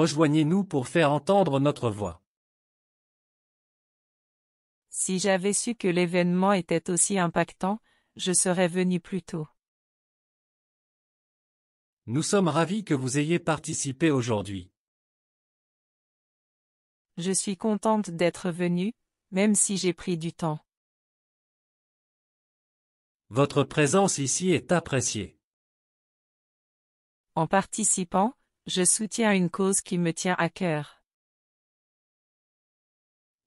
rejoignez-nous pour faire entendre notre voix. Si j'avais su que l'événement était aussi impactant, je serais venu plus tôt. Nous sommes ravis que vous ayez participé aujourd'hui. Je suis contente d'être venue, même si j'ai pris du temps. Votre présence ici est appréciée. En participant, je soutiens une cause qui me tient à cœur.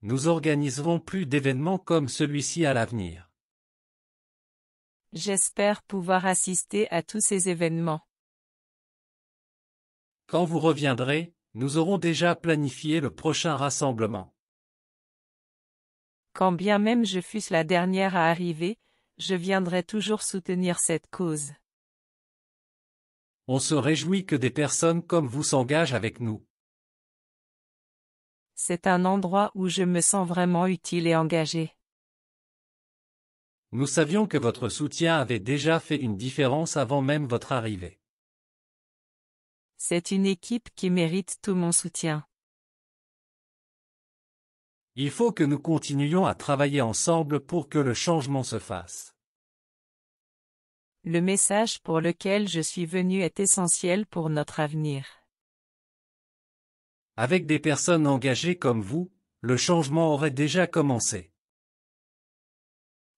Nous organiserons plus d'événements comme celui-ci à l'avenir. J'espère pouvoir assister à tous ces événements. Quand vous reviendrez, nous aurons déjà planifié le prochain rassemblement. Quand bien même je fusse la dernière à arriver, je viendrai toujours soutenir cette cause. On se réjouit que des personnes comme vous s'engagent avec nous. C'est un endroit où je me sens vraiment utile et engagé. Nous savions que votre soutien avait déjà fait une différence avant même votre arrivée. C'est une équipe qui mérite tout mon soutien. Il faut que nous continuions à travailler ensemble pour que le changement se fasse. Le message pour lequel je suis venu est essentiel pour notre avenir. Avec des personnes engagées comme vous, le changement aurait déjà commencé.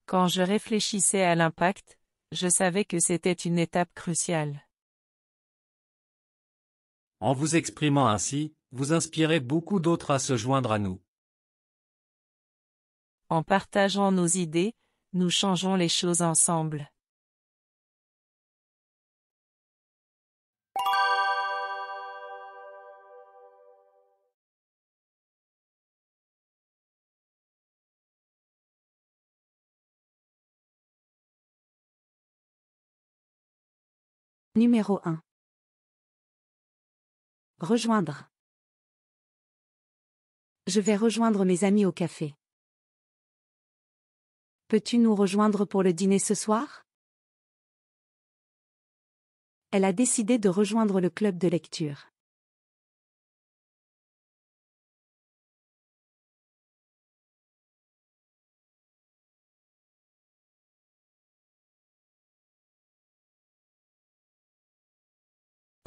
Quand je réfléchissais à l'impact, je savais que c'était une étape cruciale. En vous exprimant ainsi, vous inspirez beaucoup d'autres à se joindre à nous. En partageant nos idées, nous changeons les choses ensemble. Numéro 1. Rejoindre. Je vais rejoindre mes amis au café. Peux-tu nous rejoindre pour le dîner ce soir? Elle a décidé de rejoindre le club de lecture.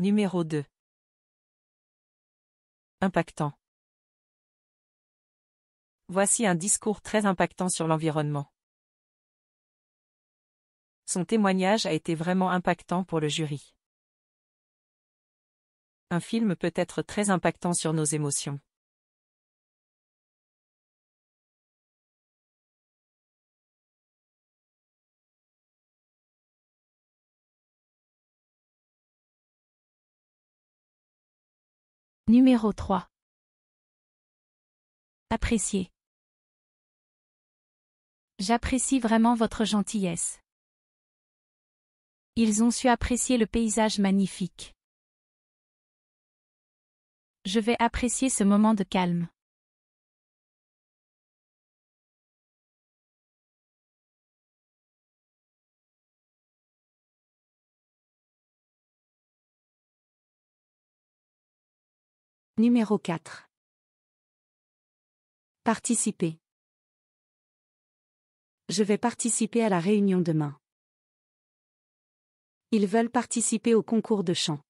Numéro 2. Impactant. Voici un discours très impactant sur l'environnement. Son témoignage a été vraiment impactant pour le jury. Un film peut être très impactant sur nos émotions. Numéro 3. Apprécier. J'apprécie vraiment votre gentillesse. Ils ont su apprécier le paysage magnifique. Je vais apprécier ce moment de calme. Numéro 4. Participer. Je vais participer à la réunion demain. Ils veulent participer au concours de chant.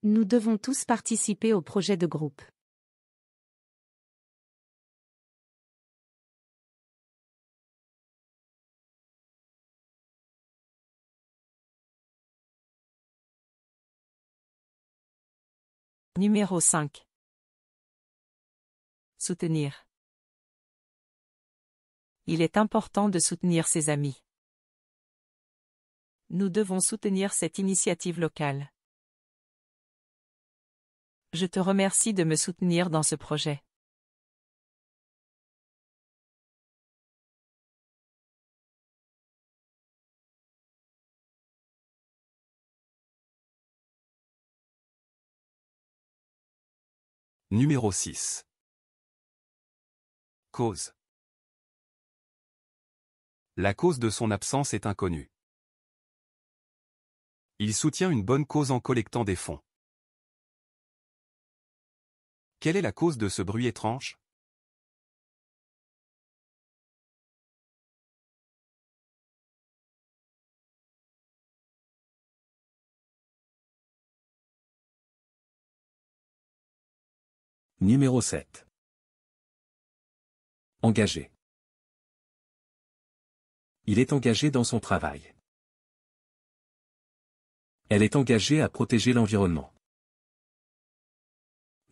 Nous devons tous participer au projet de groupe. Numéro 5. Soutenir. Il est important de soutenir ses amis. Nous devons soutenir cette initiative locale. Je te remercie de me soutenir dans ce projet. Numéro 6. Cause. La cause de son absence est inconnue. Il soutient une bonne cause en collectant des fonds. Quelle est la cause de ce bruit étrange? Numéro 7. Engagé. Il est engagé dans son travail. Elle est engagée à protéger l'environnement.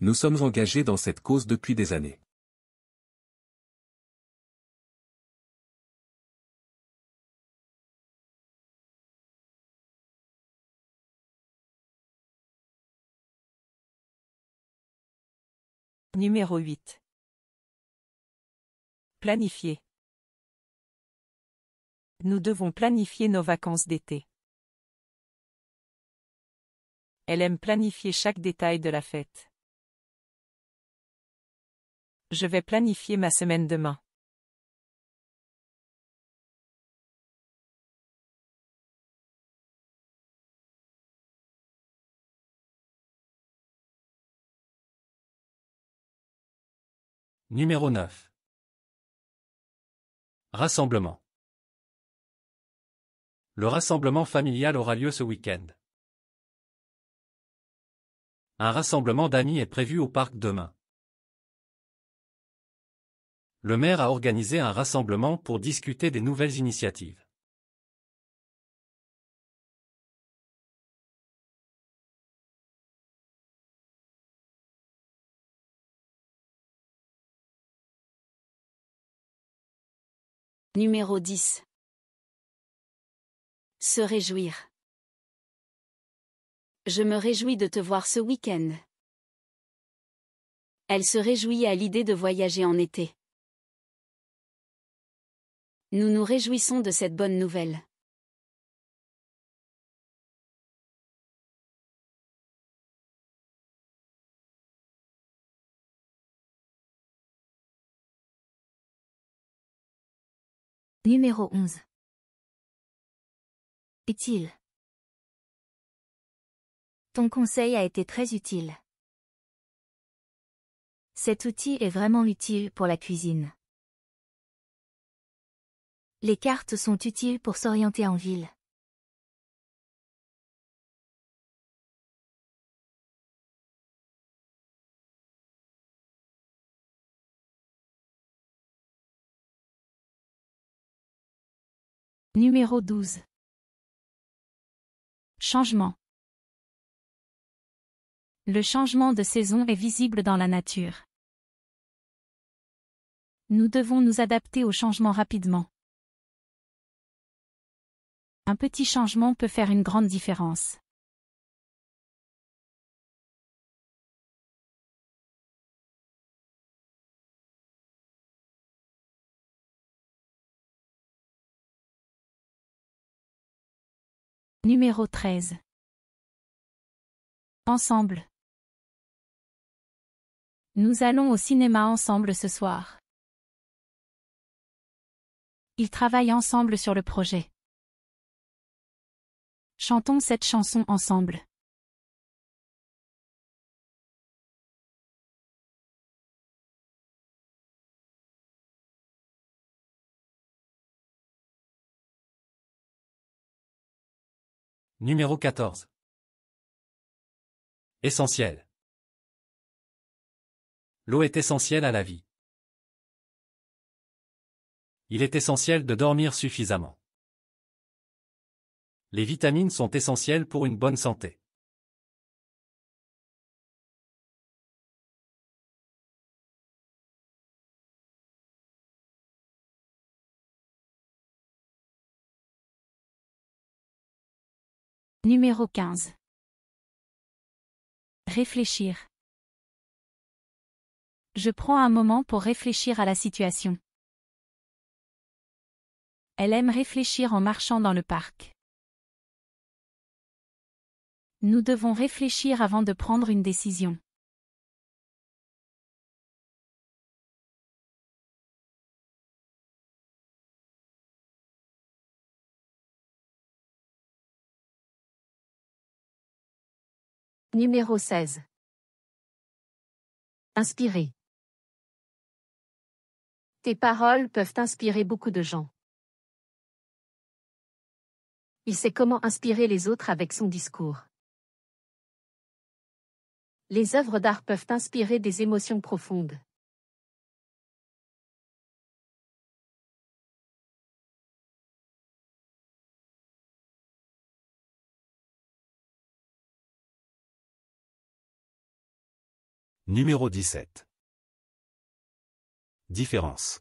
Nous sommes engagés dans cette cause depuis des années. Numéro 8. Planifier. Nous devons planifier nos vacances d'été. Elle aime planifier chaque détail de la fête. Je vais planifier ma semaine demain. Numéro 9. Rassemblement. Le rassemblement familial aura lieu ce week-end. Un rassemblement d'amis est prévu au parc demain. Le maire a organisé un rassemblement pour discuter des nouvelles initiatives. Numéro 10. Se réjouir. Je me réjouis de te voir ce week-end. Elle se réjouit à l'idée de voyager en été. Nous nous réjouissons de cette bonne nouvelle. Numéro 11. Utile. Ton conseil a été très utile. Cet outil est vraiment utile pour la cuisine. Les cartes sont utiles pour s'orienter en ville. Numéro 12. Changement. Le changement de saison est visible dans la nature. Nous devons nous adapter au changement rapidement. Un petit changement peut faire une grande différence. Numéro 13. Ensemble. Nous allons au cinéma ensemble ce soir. Ils travaillent ensemble sur le projet. Chantons cette chanson ensemble. Numéro 14. Essentiel. L'eau est essentielle à la vie. Il est essentiel de dormir suffisamment. Les vitamines sont essentielles pour une bonne santé. Numéro 15. Réfléchir. Je prends un moment pour réfléchir à la situation. Elle aime réfléchir en marchant dans le parc. Nous devons réfléchir avant de prendre une décision. Numéro 16. Inspirer. Tes paroles peuvent inspirer beaucoup de gens. Il sait comment inspirer les autres avec son discours. Les œuvres d'art peuvent inspirer des émotions profondes. Numéro 17. Différence.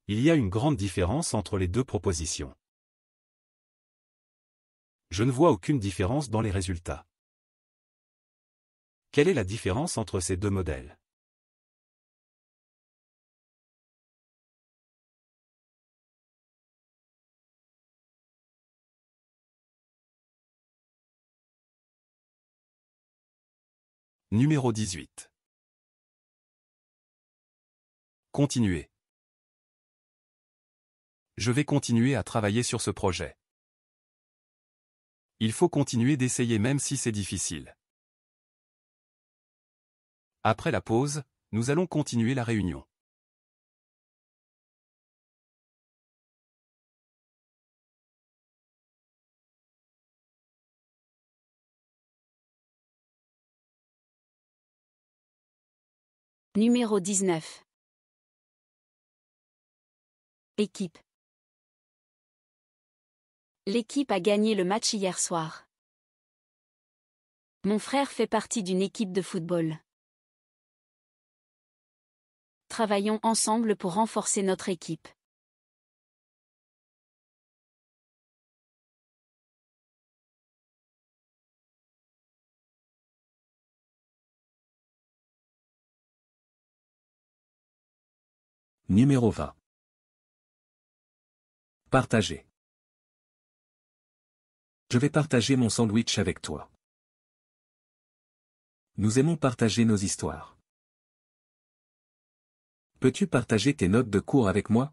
Il y a une grande différence entre les deux propositions. Je ne vois aucune différence dans les résultats. Quelle est la différence entre ces deux modèles? Numéro 18. Continuer. Je vais continuer à travailler sur ce projet. Il faut continuer d'essayer même si c'est difficile. Après la pause, nous allons continuer la réunion. Numéro 19. Équipe. L'équipe a gagné le match hier soir. Mon frère fait partie d'une équipe de football. Travaillons ensemble pour renforcer notre équipe. Numéro 20. Partager. Je vais partager mon sandwich avec toi. Nous aimons partager nos histoires. Peux-tu partager tes notes de cours avec moi?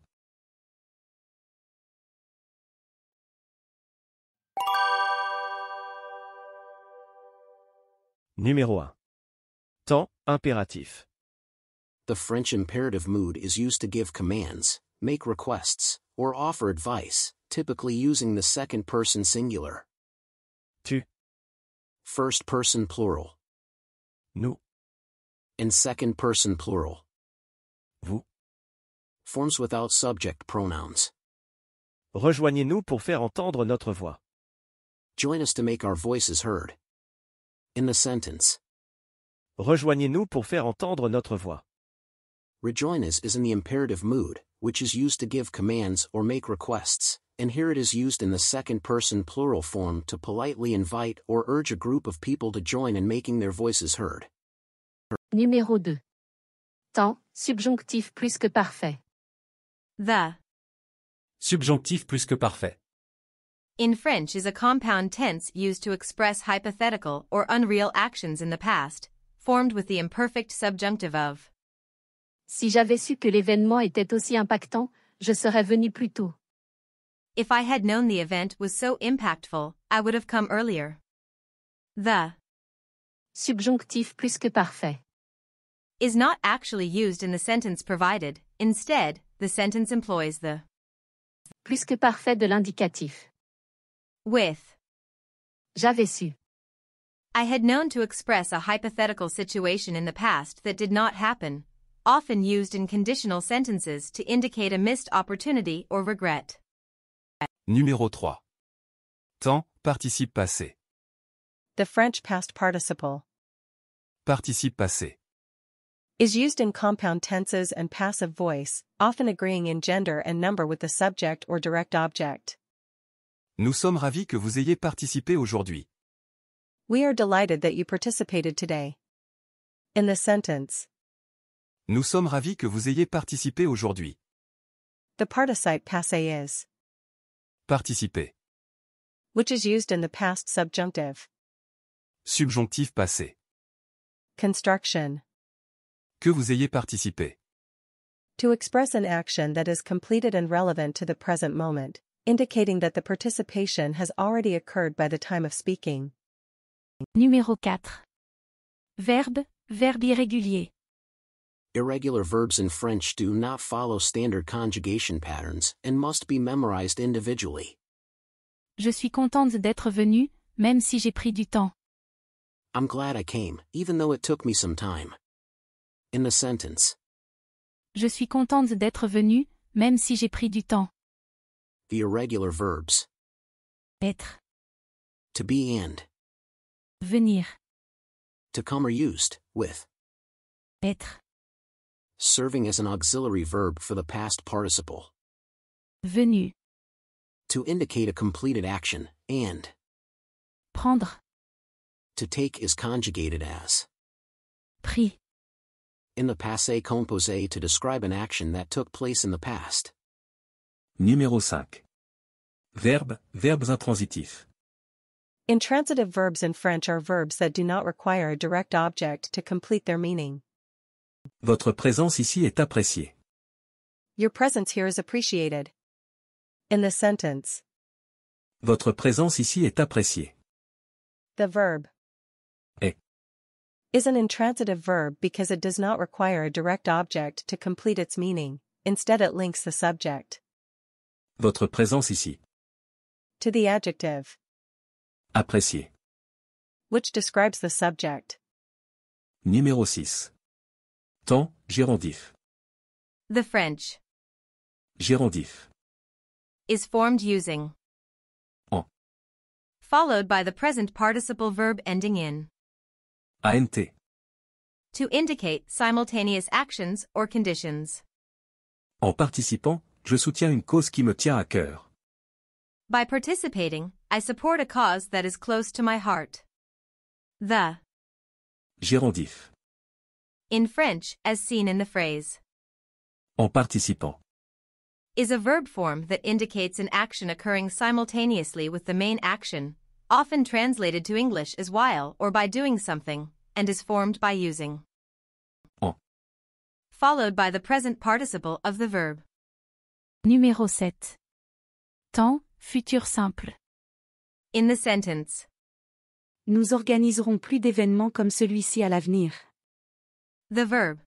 Numéro 1. Temps impératif. The French imperative mood is used to give commands, make requests, or offer advice, typically using the second person singular. Tu, First person plural. nous, And second person plural. vous. Forms without subject pronouns. Rejoignez-nous pour faire entendre notre voix. Join us to make our voices heard. In the sentence, Rejoignez-nous pour faire entendre notre voix. rejoin us is in the imperative mood, which is used to give commands or make requests, and here it is used in the second person plural form to politely invite or urge a group of people to join in making their voices heard. Numéro 2. Temps, subjonctif plus que parfait. The, Subjonctif plus que parfait. in French, is a compound tense used to express hypothetical or unreal actions in the past, formed with the imperfect subjunctive of. Si j'avais su que l'événement était aussi impactant, je serais venu plus tôt. If I had known the event was so impactful, I would have come earlier. The Subjonctif plus que parfait. is not actually used in the sentence provided. Instead, the sentence employs the Plus que parfait de l'indicatif. with. J'avais su. I had known to express a hypothetical situation in the past that did not happen, often used in conditional sentences to indicate a missed opportunity or regret. Numéro 3. Temps, participe passé. The French past participle Participe passé. is used in compound tenses and passive voice, often agreeing in gender and number with the subject or direct object. Nous sommes ravis que vous ayez participé aujourd'hui. We are delighted that you participated today. In the sentence, Nous sommes ravis que vous ayez participé aujourd'hui. the participe passé is, Participer. which is used in the past subjunctive. Subjonctif passé. Construction. Que vous ayez participé. To express an action that is completed and relevant to the present moment, indicating that the participation has already occurred by the time of speaking. Numéro 4. Verbe, Verbe irrégulier. Irregular verbs in French do not follow standard conjugation patterns and must be memorized individually. Je suis contente d'être venue, même si j'ai pris du temps. I'm glad I came, even though it took me some time. In the sentence, Je suis contente d'être venue, même si j'ai pris du temps. the irregular verbs Être. to be and Venir. to come are used, with Être. serving as an auxiliary verb for the past participle. Venu. To indicate a completed action, and Prendre. to take is conjugated as. Pris. In the passé composé to describe an action that took place in the past. Numéro 5. Verbes intransitifs. Intransitive verbs in French are verbs that do not require a direct object to complete their meaning. Votre présence ici est appréciée. Your presence here is appreciated. In the sentence, Votre présence ici est appréciée. the verb Est. is an intransitive verb because it does not require a direct object to complete its meaning, instead it links the subject Votre présence ici. to the adjective, Appréciée. which describes the subject. Numéro 6. Temps, gérondif. The French Gérondif. is formed using En. followed by the present participle verb ending in ANT. to indicate simultaneous actions or conditions. En participant, je soutiens une cause qui me tient à cœur. By participating, I support a cause that is close to my heart. The, Gérondif. in French, as seen in the phrase, En participant. is a verb form that indicates an action occurring simultaneously with the main action, often translated to English as while or by doing something, and is formed by using En. followed by the present participle of the verb. Numéro 7. Temps, futur simple. In the sentence, Nous organiserons plus d'événements comme celui-ci à l'avenir. the verb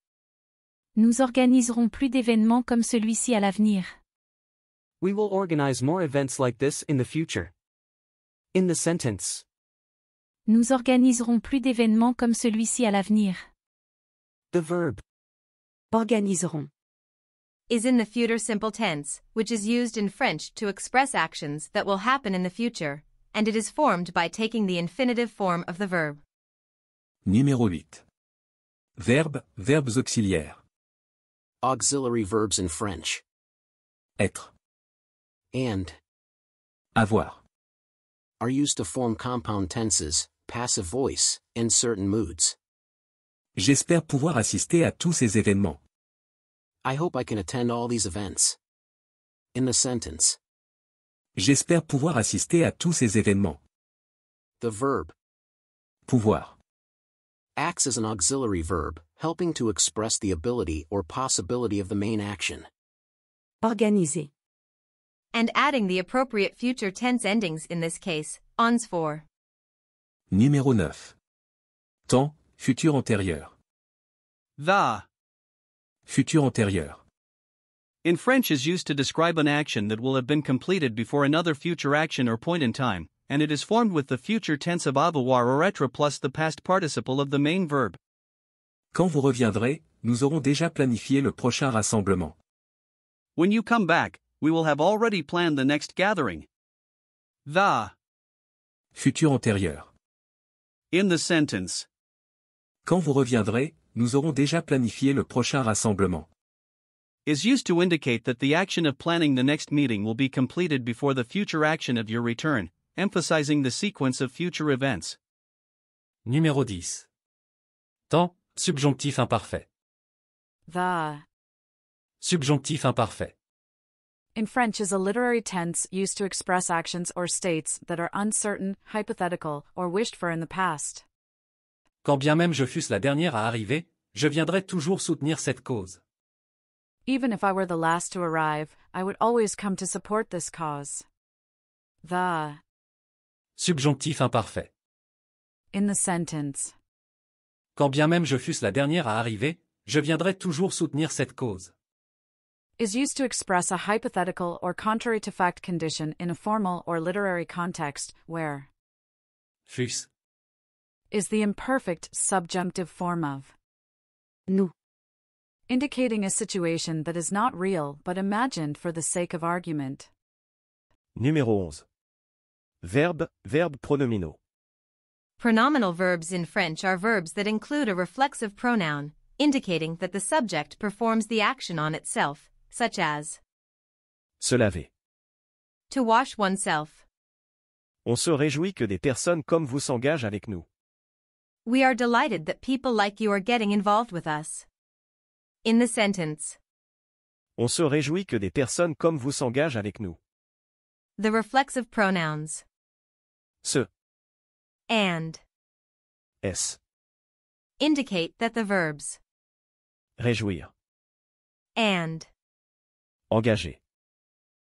Nous organiserons plus d'événements comme celui-ci à l'avenir. We will organize more events like this in the future. In the sentence, Nous organiserons plus d'événements comme celui-ci à l'avenir. the verb Organiserons is in the future simple tense, which is used in French to express actions that will happen in the future, and it is formed by taking the infinitive form of the verb. Numéro 8. Verbes auxiliaires. Auxiliary verbs in French. Être. And Avoir. are used to form compound tenses, passive voice, and certain moods. J'espère pouvoir assister à tous ces événements. I hope I can attend all these events. In the sentence, J'espère pouvoir assister à tous ces événements. the verb Pouvoir. acts as an auxiliary verb, helping to express the ability or possibility of the main action. organiser. And adding the appropriate future tense endings in this case, ons for. Numéro 9. Temps, futur antérieur. The, Futur antérieur. in French, is used to describe an action that will have been completed before another future action or point in time, and it is formed with the future tense of avoir or être plus the past participle of the main verb. Quand vous reviendrez, nous aurons déjà planifié le prochain rassemblement. When you come back, we will have already planned the next gathering. The, Futur antérieur. in the sentence, Quand vous reviendrez, nous aurons déjà planifié le prochain rassemblement. is used to indicate that the action of planning the next meeting will be completed before the future action of your return, emphasizing the sequence of future events. Numéro 10. Temps, subjonctif imparfait. The, Subjonctif imparfait. in French, is a literary tense used to express actions or states that are uncertain, hypothetical, or wished for in the past. Quand bien même je fusse la dernière à arriver, je viendrai toujours soutenir cette cause. Even if I were the last to arrive, I would always come to support this cause. The, Subjonctif imparfait. in the sentence, Quand bien même je fusse la dernière à arriver, je viendrai toujours soutenir cette cause. Is used to express a hypothetical or contrary to fact condition in a formal or literary context, where Fus. is the imperfect subjunctive form of Nous. indicating a situation that is not real but imagined for the sake of argument. Numéro 11. Verbe, verbes pronominaux. Pronominal verbs in French are verbs that include a reflexive pronoun, indicating that the subject performs the action on itself, such as Se laver. to wash oneself. On se réjouit que des personnes comme vous s'engagent avec nous. We are delighted that people like you are getting involved with us. In the sentence, On se réjouit que des personnes comme vous s'engagent avec nous. the reflexive pronouns Se, and s, indicate that the verbs réjouir, and engager.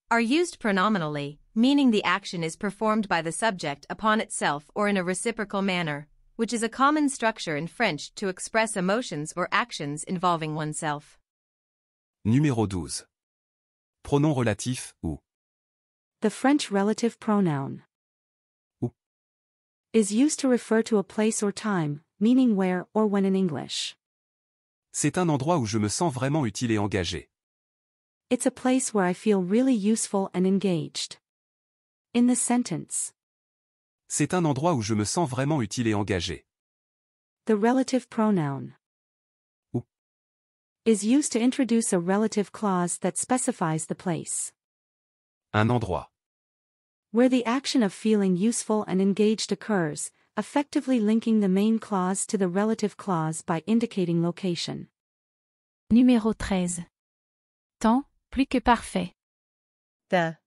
are used pronominally, meaning the action is performed by the subject upon itself or in a reciprocal manner, which is a common structure in French to express emotions or actions involving oneself. Numéro 12. Pronom relatif, ou. The French relative pronoun Où is used to refer to a place or time, meaning where or when in English. C'est un endroit où je me sens vraiment utile et engagé. It's a place where I feel really useful and engaged. In the sentence, C'est un endroit où je me sens vraiment utile et engagé. the relative pronoun Où is used to introduce a relative clause that specifies the place Un endroit. where the action of feeling useful and engaged occurs, effectively linking the main clause to the relative clause by indicating location. Numéro 13. Temps, plus que parfait. The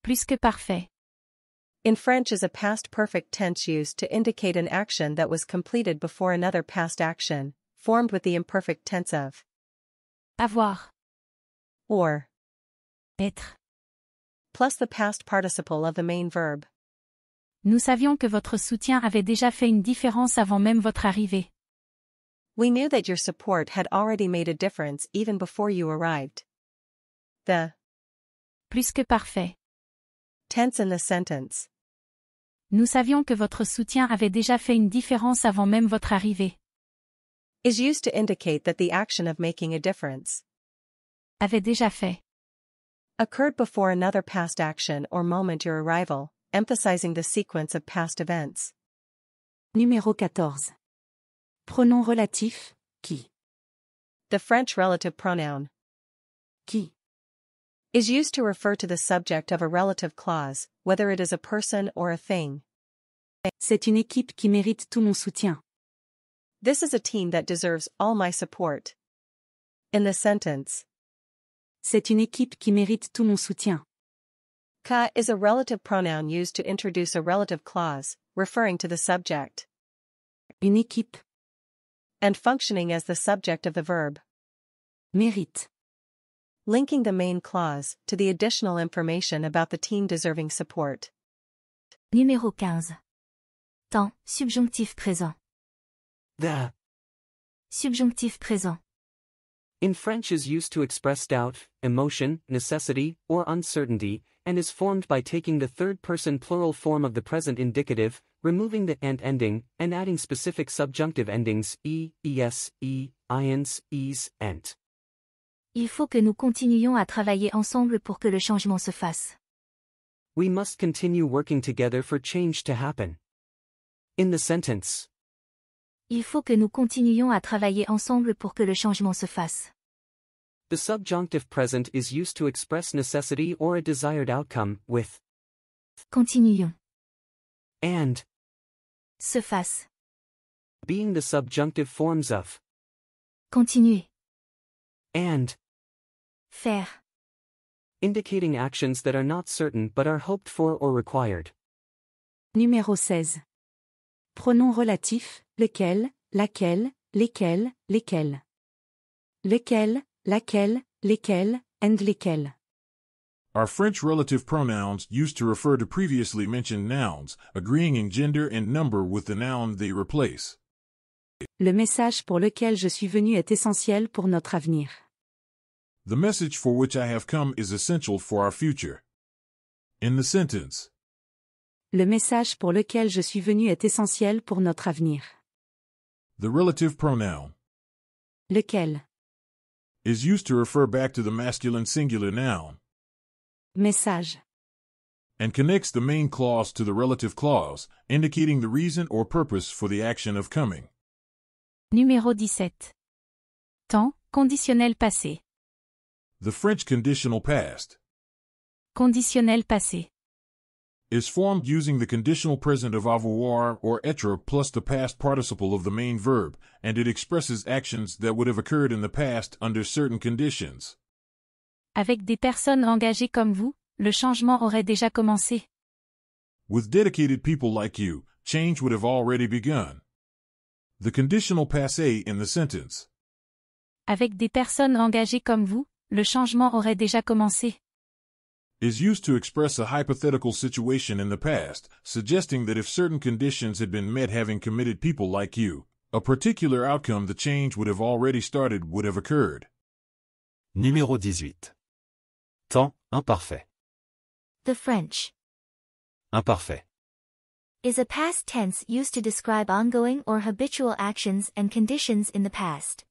Plus que parfait. in French is a past perfect tense used to indicate an action that was completed before another past action, formed with the imperfect tense of Avoir. or Être. plus the past participle of the main verb. Nous savions que votre soutien avait déjà fait une différence avant même votre arrivée. We knew that your support had already made a difference even before you arrived. The Plus que parfait. tense in the sentence Nous savions que votre soutien avait déjà fait une différence avant même votre arrivée. is used to indicate that the action of making a difference Avait déjà fait. occurred before another past action or moment your arrival, emphasizing the sequence of past events. Numéro 14. Pronom relatif, qui. The French relative pronoun Qui. is used to refer to the subject of a relative clause, whether it is a person or a thing. C'est une équipe qui mérite tout mon soutien. This is a team that deserves all my support. In the sentence, C'est une équipe qui mérite tout mon soutien. ka is a relative pronoun used to introduce a relative clause, referring to the subject, Une équipe. and functioning as the subject of the verb, Mérite. linking the main clause to the additional information about the team deserving support. Numéro 15. Temps, subjonctif présent. The Subjonctif présent. in French is used to express doubt, emotion, necessity, or uncertainty, and is formed by taking the third-person plural form of the present indicative, removing the ant ending, and adding specific subjunctive endings es, iens, is, ent. Il faut que nous continuions à travailler ensemble pour que le changement se fasse. We must continue working together for change to happen. In the sentence, Il faut que nous continuions à travailler ensemble pour que le changement se fasse. the subjunctive present is used to express necessity or a desired outcome, with Continuons. and Se fasse. being the subjunctive forms of Continuer. and, Faire. indicating actions that are not certain but are hoped for or required. Numéro 16. Pronom relatif, lequel, laquelle, lesquels, lesquels. Lequel, laquelle, lesquels, and lesquels. Are French relative pronouns used to refer to previously mentioned nouns, agreeing in gender and number with the noun they replace. Le message pour lequel je suis venu est essentiel pour notre avenir. The message for which I have come is essential for our future. In the sentence, Le message pour lequel je suis venu est essentiel pour notre avenir. the relative pronoun Lequel? is used to refer back to the masculine singular noun Message. and connects the main clause to the relative clause, indicating the reason or purpose for the action of coming. Numéro 17. Temps, conditionnel passé. The French conditional past Conditionnel passé. is formed using the conditional present of avoir or être plus the past participle of the main verb, and it expresses actions that would have occurred in the past under certain conditions. Avec des personnes engagées comme vous, le changement aurait déjà commencé. With dedicated people like you, change would have already begun. The conditional passé in the sentence Avec des personnes engagées comme vous, le changement aurait déjà commencé. is used to express a hypothetical situation in the past, suggesting that if certain conditions had been met having committed people like you, a particular outcome the change would have already started would have occurred. Numéro 18. Temps, imparfait. The French Imparfait. is a past tense used to describe ongoing or habitual actions and conditions in the past.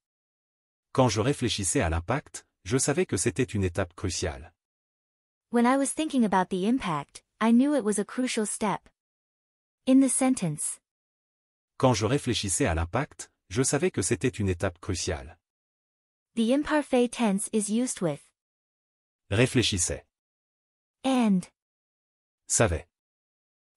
Quand je réfléchissais à l'impact, je savais que c'était une étape cruciale. When I was thinking about the impact, I knew it was a crucial step. In the sentence, Quand je réfléchissais à l'impact, je savais que c'était une étape cruciale. the imperfect tense is used with Réfléchissais. and Savais.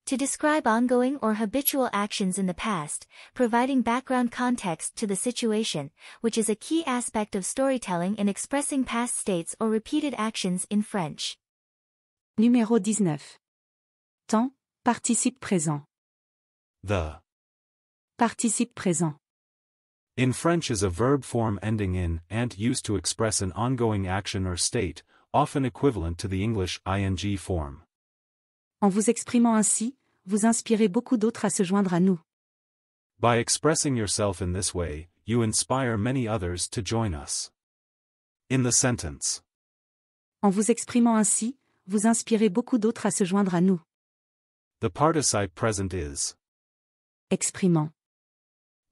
to describe ongoing or habitual actions in the past, providing background context to the situation, which is a key aspect of storytelling in expressing past states or repeated actions in French. Numéro 19. Temps, participe présent. The. Participe présent. In French is a verb form ending in and used to express an ongoing action or state, often equivalent to the English ing form. En vous exprimant ainsi, vous inspirez beaucoup d'autres à se joindre à nous. By expressing yourself in this way, you inspire many others to join us. In the sentence. En vous exprimant ainsi, vous inspirez beaucoup d'autres à se joindre à nous. The participe present is, Exprimant.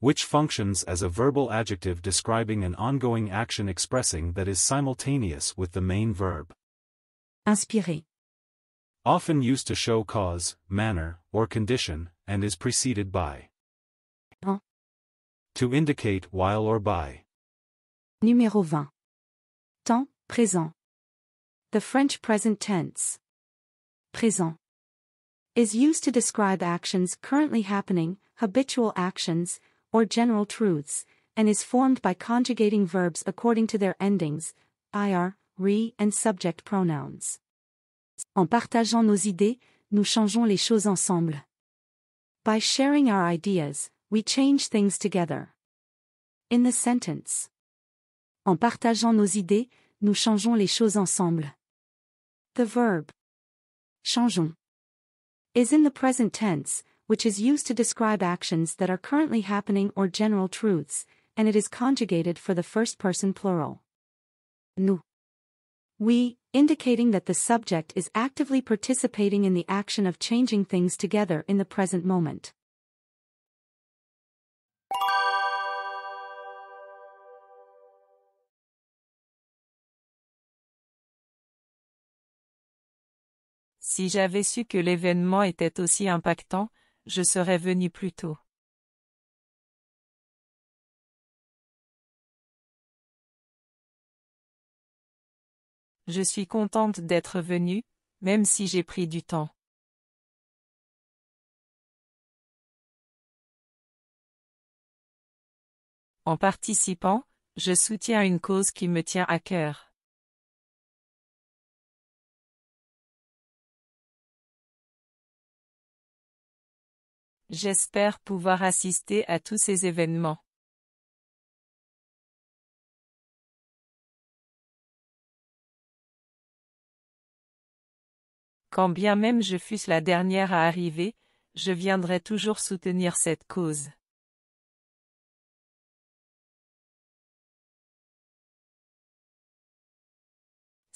which functions as a verbal adjective describing an ongoing action expressing that is simultaneous with the main verb. Inspirer. Often used to show cause, manner, or condition, and is preceded by. En. To indicate while or by. Numéro 20. Temps, présent. The French present tense. Présent. Is used to describe actions currently happening, habitual actions, or general truths, and is formed by conjugating verbs according to their endings, ir, re, and subject pronouns. En partageant nos idées, nous changeons les choses ensemble. By sharing our ideas, we change things together. In the sentence. En partageant nos idées, nous changeons les choses ensemble. The verb changeons is in the present tense, which is used to describe actions that are currently happening or general truths, and it is conjugated for the first person plural. Nous. We, indicating that the subject is actively participating in the action of changing things together in the present moment. Si j'avais su que l'événement était aussi impactant, je serais venu plus tôt. Je suis contente d'être venue, même si j'ai pris du temps. En participant, je soutiens une cause qui me tient à cœur. J'espère pouvoir assister à tous ces événements. Quand bien même je fusse la dernière à arriver, je viendrai toujours soutenir cette cause.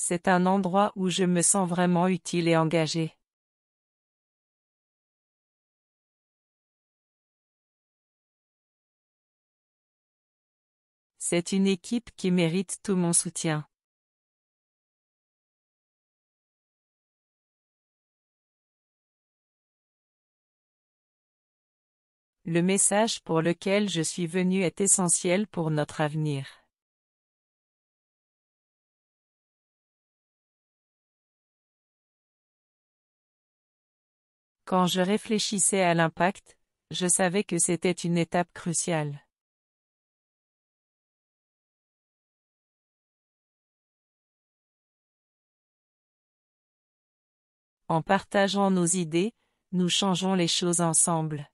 C'est un endroit où je me sens vraiment utile et engagé. C'est une équipe qui mérite tout mon soutien. Le message pour lequel je suis venu est essentiel pour notre avenir. Quand je réfléchissais à l'impact, je savais que c'était une étape cruciale. En partageant nos idées, nous changeons les choses ensemble.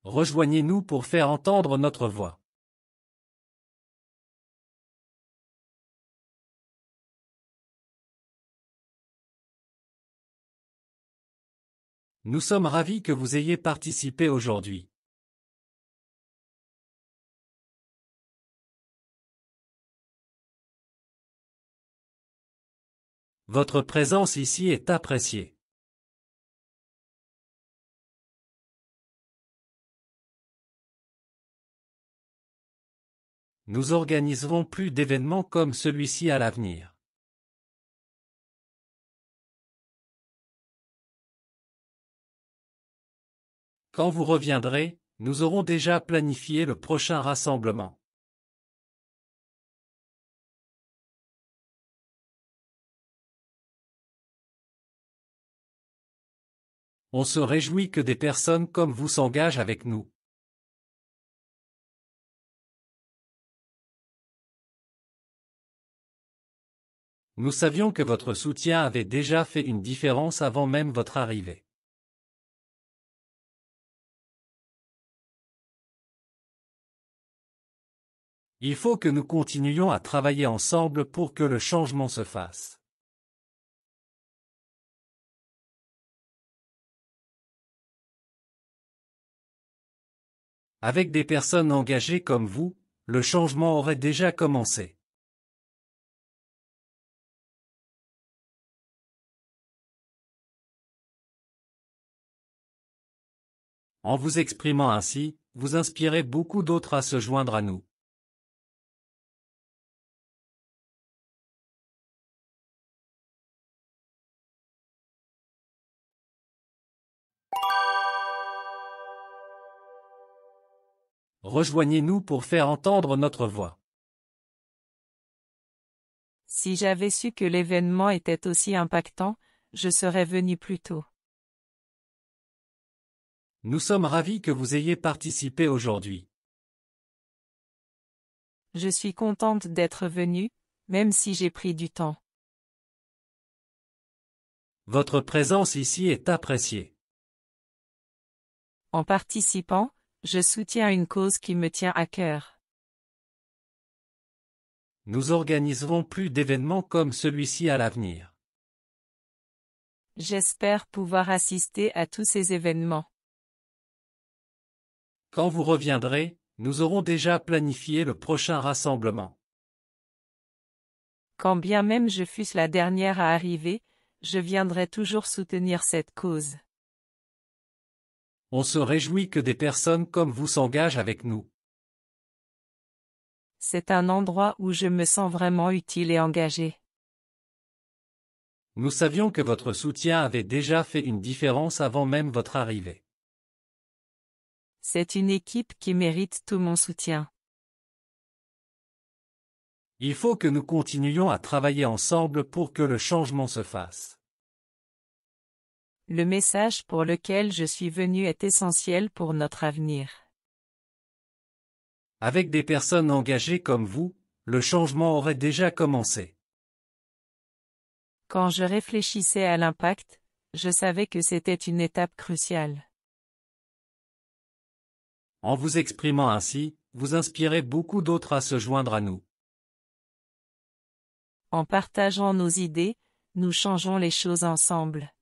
Rejoignez-nous pour faire entendre notre voix. Nous sommes ravis que vous ayez participé aujourd'hui. Votre présence ici est appréciée. Nous organiserons plus d'événements comme celui-ci à l'avenir. Quand vous reviendrez, nous aurons déjà planifié le prochain rassemblement. On se réjouit que des personnes comme vous s'engagent avec nous. Nous savions que votre soutien avait déjà fait une différence avant même votre arrivée. Il faut que nous continuions à travailler ensemble pour que le changement se fasse. Avec des personnes engagées comme vous, le changement aurait déjà commencé. En vous exprimant ainsi, vous inspirez beaucoup d'autres à se joindre à nous. Rejoignez-nous pour faire entendre notre voix. Si j'avais su que l'événement était aussi impactant, je serais venu plus tôt. Nous sommes ravis que vous ayez participé aujourd'hui. Je suis contente d'être venue, même si j'ai pris du temps. Votre présence ici est appréciée. En participant, je soutiens une cause qui me tient à cœur. Nous organiserons plus d'événements comme celui-ci à l'avenir. J'espère pouvoir assister à tous ces événements. Quand vous reviendrez, nous aurons déjà planifié le prochain rassemblement. Quand bien même je fusse la dernière à arriver, je viendrai toujours soutenir cette cause. On se réjouit que des personnes comme vous s'engagent avec nous. C'est un endroit où je me sens vraiment utile et engagé. Nous savions que votre soutien avait déjà fait une différence avant même votre arrivée. C'est une équipe qui mérite tout mon soutien. Il faut que nous continuions à travailler ensemble pour que le changement se fasse. Le message pour lequel je suis venu est essentiel pour notre avenir. Avec des personnes engagées comme vous, le changement aurait déjà commencé. Quand je réfléchissais à l'impact, je savais que c'était une étape cruciale. En vous exprimant ainsi, vous inspirez beaucoup d'autres à se joindre à nous. En partageant nos idées, nous changeons les choses ensemble.